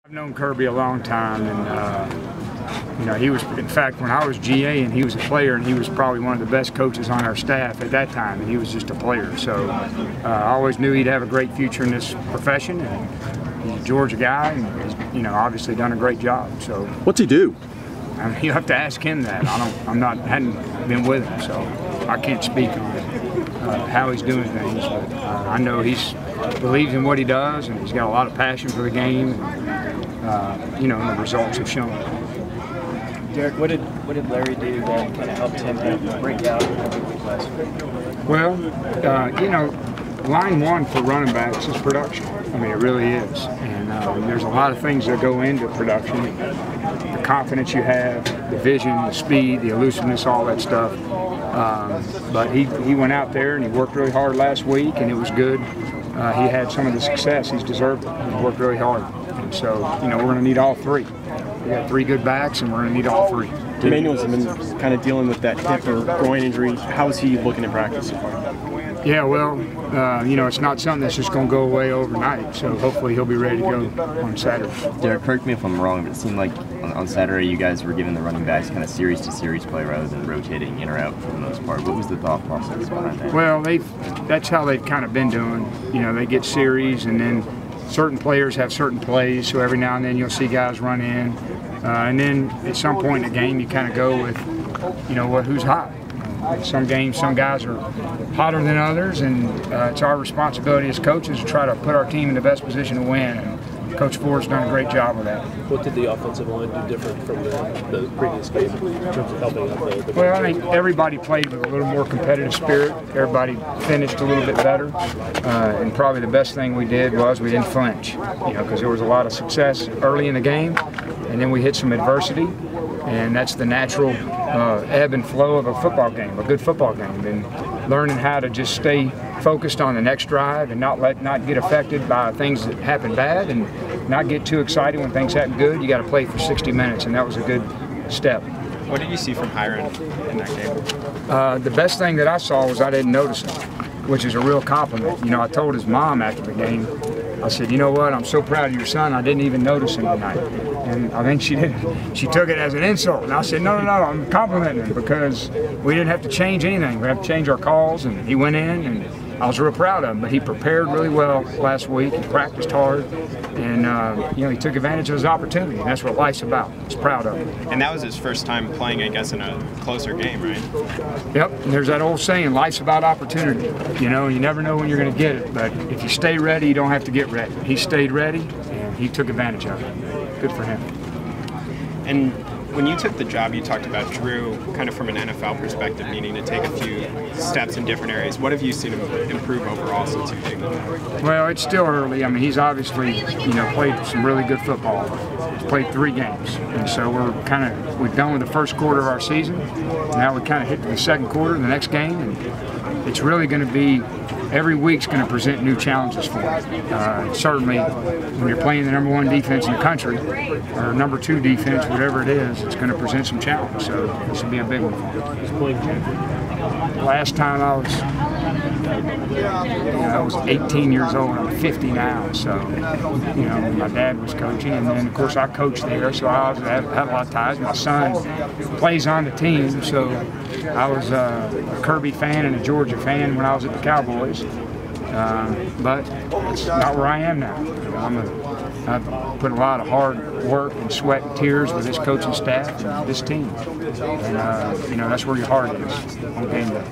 I've known Kirby a long time, and you know, he was, in fact, when I was GA and he was a player, and he was probably one of the best coaches on our staff at that time, and he was just a player. So I always knew he'd have a great future in this profession, and he's a Georgia guy, and he's, you know, obviously done a great job. So what's he do? I mean, you have to ask him that. Hadn't been with him, so I can't speak on how he's doing things. But I know he's believes in what he does, and he's got a lot of passion for the game. And, you know, and the results have shown. Derek, what did Larry do that kind of helped him kind of break out last week? Well, you know, line one for running backs is production. I mean, it really is. And there's a lot of things that go into production. The confidence you have, the vision, the speed, the elusiveness, all that stuff. But he went out there and he worked really hard last week, and it was good. He had some of the success. He's deserved it. He worked really hard. And so, you know, we're going to need all three. We got three good backs, and we're going to need all three. Emmanuel's been kind of dealing with that hip or groin injury. How is he looking in practice so far? Yeah, well, you know, it's not something that's just going to go away overnight, so hopefully he'll be ready to go on Saturday. Derek, correct me if I'm wrong, but it seemed like on Saturday you guys were giving the running backs kind of series-to-series play rather than rotating in or out for the most part. What was the thought process behind that? Well, that's how they've kind of been doing. You know, they get series, and then certain players have certain plays, so every now and then you'll see guys run in. And then at some point in the game, you kind of go with, you know, who's hot. Some games, some guys are hotter than others, and it's our responsibility as coaches to try to put our team in the best position to win. And Coach Ford's done a great job of that. What did the offensive line do different from the previous game in terms of helping out the Well, I think everybody played with a little more competitive spirit. Everybody finished a little bit better. And probably the best thing we did was we didn't flinch, you know, because there was a lot of success early in the game, and then we hit some adversity. And that's the natural ebb and flow of a football game, a good football game, and learning how to just stay focused on the next drive and not get affected by things that happen bad, and not get too excited when things happen good. You got to play for 60 minutes, and that was a good step. What did you see from Hiron in that game? The best thing that I saw was I didn't notice him, which is a real compliment. You know, I told his mom after the game, I said, you know what, I'm so proud of your son, I didn't even notice him tonight. And I think she didn't. She took it as an insult. And I said, no, I'm complimenting him because we didn't have to change anything. We had to change our calls, and he went in, and I was real proud of him. But he prepared really well last week. He practiced hard, and you know, he took advantage of his opportunity. And that's what life's about. He's proud of it. And that was his first time playing, I guess, in a closer game, right? Yep. And there's that old saying, life's about opportunity. You know, you never know when you're going to get it. But if you stay ready, you don't have to get ready. He stayed ready, and he took advantage of it. Good for him. And when you took the job, you talked about Drew kind of from an NFL perspective, needing to take a few steps in different areas. What have you seen him improve overall since you've taken the job? Well, it's still early. I mean, he's obviously, you know, played some really good football. He's played 3 games. And so we're done with the first quarter of our season. Now we kind of hit the second quarter, the next game, and it's really going to be, every week's going to present new challenges for him. Certainly, when you're playing the #1 defense in the country, or #2 defense, whatever it is, it's going to present some challenges. So this will be a big one for him. Last time I was 18 years old. I'm 50 now. So, you know, my dad was coaching, and then of course I coached there, so I had a lot of ties. My son plays on the team, so I was a Kirby fan and a Georgia fan when I was at the Cowboys. But it's not where I am now. I've put a lot of hard work and sweat and tears with this coaching staff and this team. And, you know, that's where your heart is on game day.